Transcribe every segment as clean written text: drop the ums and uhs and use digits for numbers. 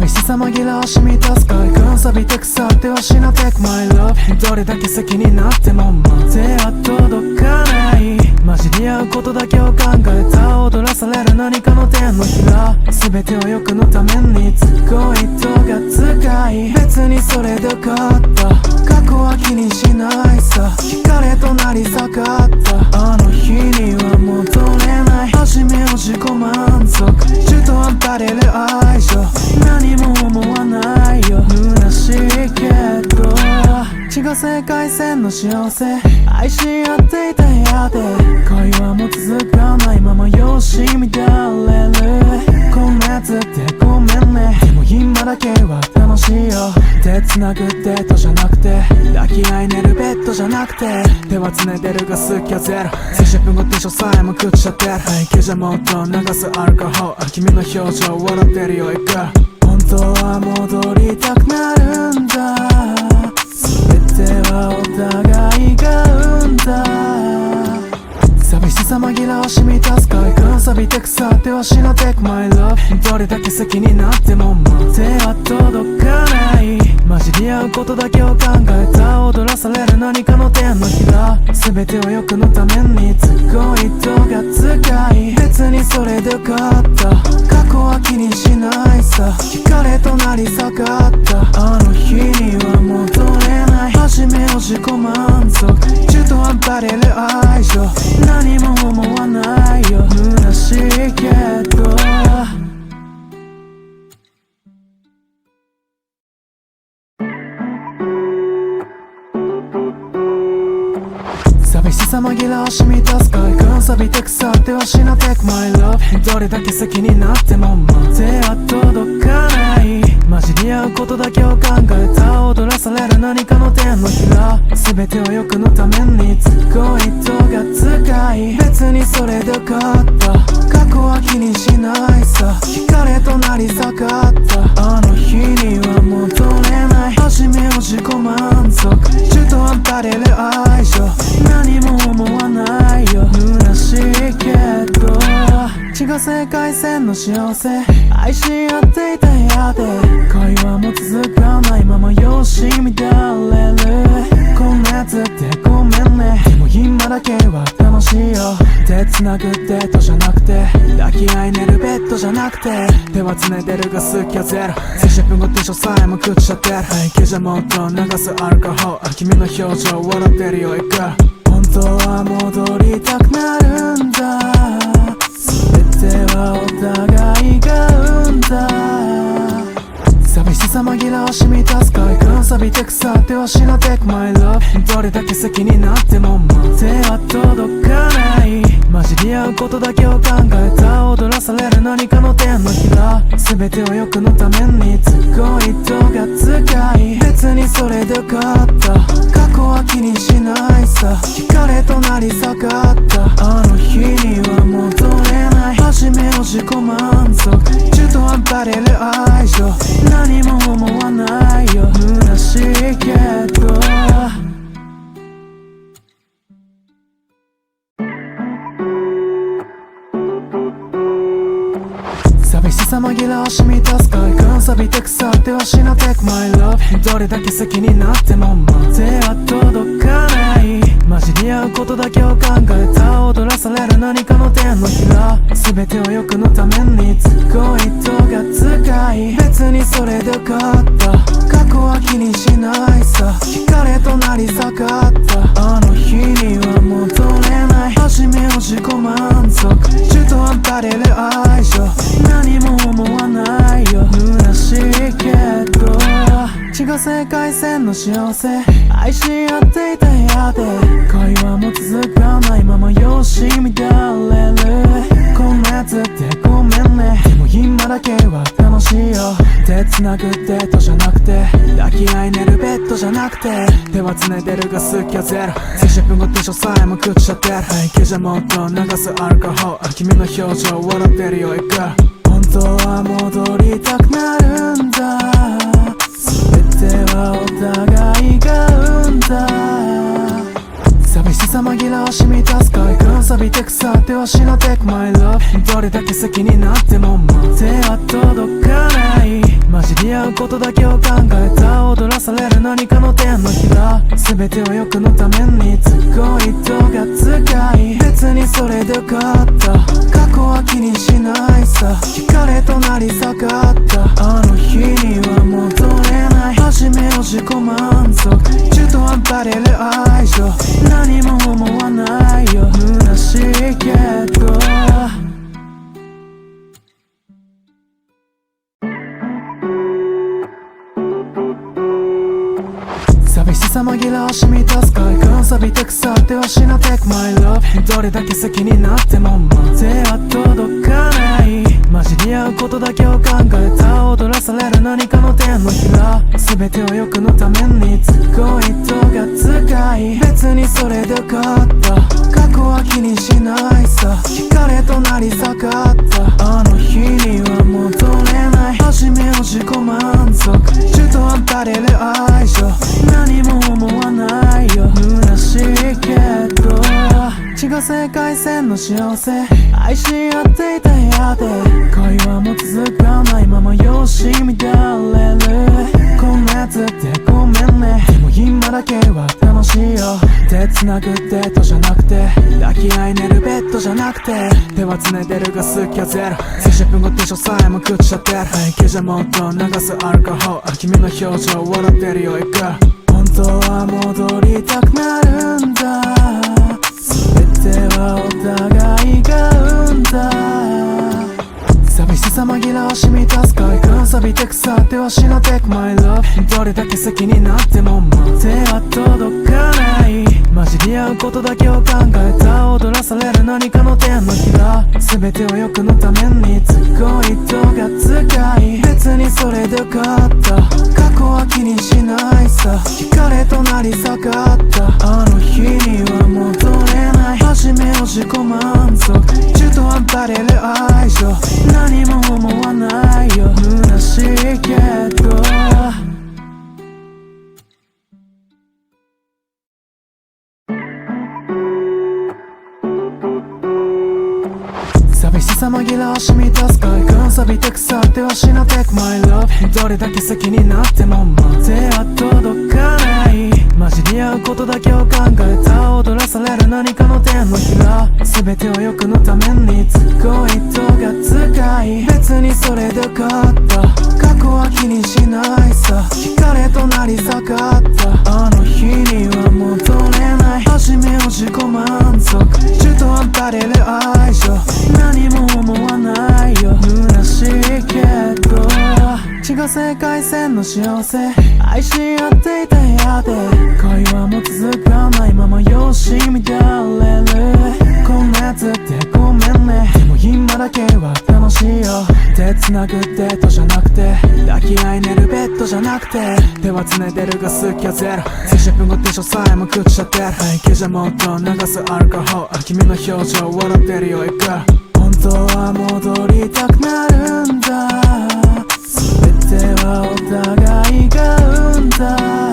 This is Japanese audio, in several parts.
寂しさ紛らわし満たす快感錆びて腐ってはしなってく My love どれだけ好きになっても手は届かない混じり合うことだけを考えた踊らされる何かの手のひら全ては欲のためにすごい糸が使い別にそれでよかった過去は気にしないさ惹かれとなり下がったあの日には戻れない初めを自己満足中途半端でる愛情何も思わないよ虚しいけど血が世界線の幸せ愛し合っていた部屋で会話も続かないままよし乱れるこんなやつってごめんねでも今だけは楽しいよ手繋ぐデートじゃなくて抱き合い寝るベッドじゃなくて手はつねてるが好きはゼロ30分後テンションさえも食っちゃってる背景じゃもっと流すアルコホール君の表情笑ってるよいく本当は戻りたくなるんだ全てはお互いが生んだ寂しさ紛らわし満たす快感錆びて腐ってはしなってく My love どれだけ好きになっても手は届かない混じり合うことだけを考えた踊らされる何かの手のひら全ては欲のためにすごい糸が使い別にそれでよかった過去は気にしないさ惹かれとなり下がったあの日には戻れない初めを自己満足中途半端でる愛情何も思わないよ虚しいけど寂しさ紛らわし満たす快感錆びて腐ってはしなってく My love どれだけ好きになっても手は届かない混じり合うことだけを考えた踊らされる何かの手のひら全ては欲のためにすごい糸が使い別にそれでよかった過去は気にしないさ惹かれとなり下がったあの日には戻れない初めを自己満足中途半端でる愛情何も思わないよ虚しいけど血が世界線の幸せ愛し合っていた部屋で会話も続かないままよし乱れるこんなやつってごめんねでも今だけは楽しいよ手繋ぐデートじゃなくて抱き合い寝るベッドじゃなくて手はつねてるが好きはゼロ30分後テンションさえも食っちゃってる背景じゃもっと流すアルコホール君の表情笑ってるよいく本当は戻りたくなるんだ全てはお互いが生んだ寂しさ紛らわし満たす快感錆びて腐ってはしなってく My love どれだけ好きになっても手は届かない混じり合うことだけを考えた踊らされる何かの手のひら全ては欲のためにすごい糸が使い別にそれでよかった過去は気にしないさ惹かれとなり下がったあの日には戻れない初めを自己満足中途半端でる愛情何も思わないよ虚しいけど寂しさ紛らわし満たす快感錆びて腐ってはしなってく My love どれだけ好きになっても手は届かない混じり合うことだけを考えた踊らされる何かの手のひら全ては欲のためにすごい糸が使い別にそれでよかった過去は気にしないさ惹かれとなり下がったあの日には戻れない初めを自己満足中途半端でる愛情何も思わないよ虚しいけど血が世界線の幸せ愛し合っていた部屋で会話も続かないままよし乱れるこんなやつってごめんねでも今だけは楽しいよ手繋ぐデートじゃなくて抱き合い寝るベッドじゃなくて手はつねてるが好きはゼロ30分後テンションさえも食っちゃってる背景じゃもっと流すアルコホール君の表情笑ってるよいく本当は戻りたくなるんだ全てはお互いが生んだ寂しさ紛らわし満たす快感錆びて腐ってはしなってく My love どれだけ好きになってももう手は届かない混じり合うことだけを考えた踊らされる何かの手のひら全ては欲のために都合糸が使い別にそれでよかった過去は気にしないさ惹かれとなり下がったあの日には戻れない初めを自己満足中途半端でる愛情何も思わないよ虚しいけど寂しさ紛らわし満たす快感錆びて腐ってはしな Take my love どれだけ好きになってももう手は届かない混じり合うことだけを考えた踊らされる何かの手のひら全ては欲のために都合糸が使い別にそれでよかった過去は気にしないさ惹かれとなり下がったあの日には戻れない初めを自己満足中途半端でる愛情何も思わないよ虚しいけど血が世界線の幸せ愛し合っていた部屋で恋はもう続かないまま容姿乱れるこんなやつってごめんねでも今だけは楽しいよ手繋ぐデートじゃなくて抱き合い寝るベッドじゃなくて手はつねてるが好きはゼロ30分後ティッシュさえも食っちゃってる息じゃもっと流すアルコホール君の表情笑ってるよいく本当は戻りたくなるんだ全てはお互いが生んだ寂しさ紛らわし満たす快感錆びて腐ってはしな Take my love どれだけ好きになってももう手は届かない混じり合うことだけを考えた踊らされる何かの手のひら全ては欲のために都合糸が使い別にそれでよかった過去は気にしないさ惹かれとなり下がったあの日には戻れない初めを自己満足中途半端でる愛情何も思わないよ虚しいけど寂しさ紛らわし満たす快感錆びて腐ってはしな Take my love どれだけ好きになってももう手は届かない混じり合うことだけを考えた踊らされる何かの手のひら全ては欲のために都合糸が使い別にそれでよかった過去は気にしないさ惹かれとなり下がったあの日には戻れない初めを自己満足中途半端でる愛情何も思わないよ虚しいけど血が世界線の幸せ愛し合っていた部屋で恋はもう続かないまま容姿乱れるこんなやつってごめんねでも今だけは楽しいよ手繋ぐデートじゃなくて抱き合い寝るベッドじゃなくて手はつねてるが好きはゼロ30分後ティッシュさえも食っちゃってる息じゃもっと流すアルコホール君の表情笑ってるよいく本当は戻りたくなるんだ全てはお互いが生んだ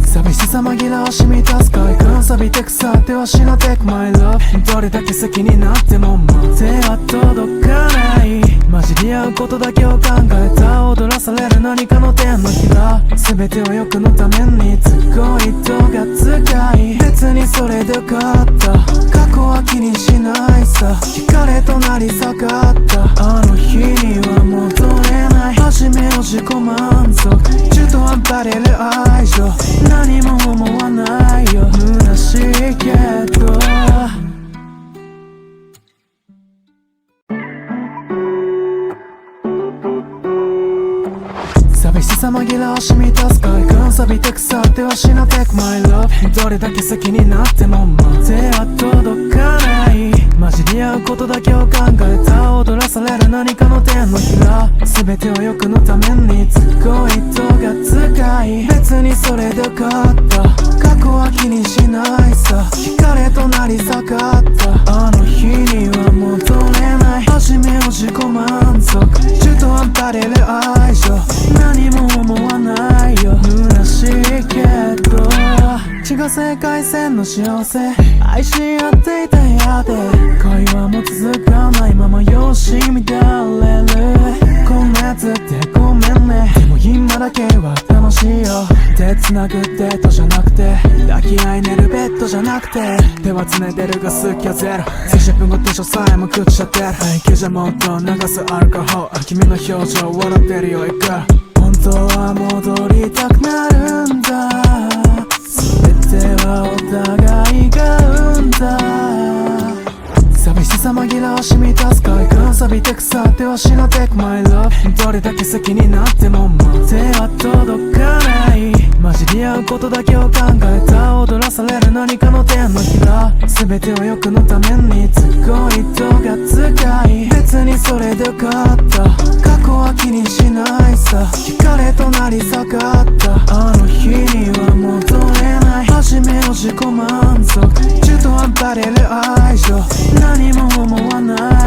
寂しさ紛らわし満たす快感錆びて腐ってはしな Take my love どれだけ好きになってももう手は届かない混じり合うことだけを考えた踊らされる何かの手のひら全ては欲のために都合糸が使い別にそれでよかった過去は気にしないさ惹かれとなり下がったあの日には戻れない初めを自己満足中途半端でる愛情何も思わないよ虚しいけど寂しさ紛らわし満たす快感錆びて腐ってはしな Take my love どれだけ好きになってももう手は届かない混じり合うことだけを考えた踊らされる何かの手のひら全ては欲のために都合糸が使い別にそれでよかった過去は気にしないさ惹かれとなり下がったあの日には戻れない初めを自己満足中途半端でる愛情何も思わないよ虚しいけど血が世界線の幸せ愛し合っていた部やで会話も続かないままよし乱れるこんなやつってごめんねでも今だけは楽しいよ手繋ぐデートじゃなくて抱き合い寝るベッドじゃなくて手はつねてるが好きはゼロ数十分後テンションさえも朽ちちゃってるIQじゃもっと流すアルコホール君の表情笑ってるよいく本当は戻りたくなるんだ全てはお互いが生んだ寂しさ紛らわしみ出す快感錆びて腐ってはしな Take my love どれだけ好きになっても手は届かない混じり合うことだけを考えた踊らされる何かの手のひら全ては欲のために都合糸が使い別にそれでよかった過去は気にしないさ惹かれとなり下がったあの日には戻れない初めの自己満足中途半端れる愛情何も思わない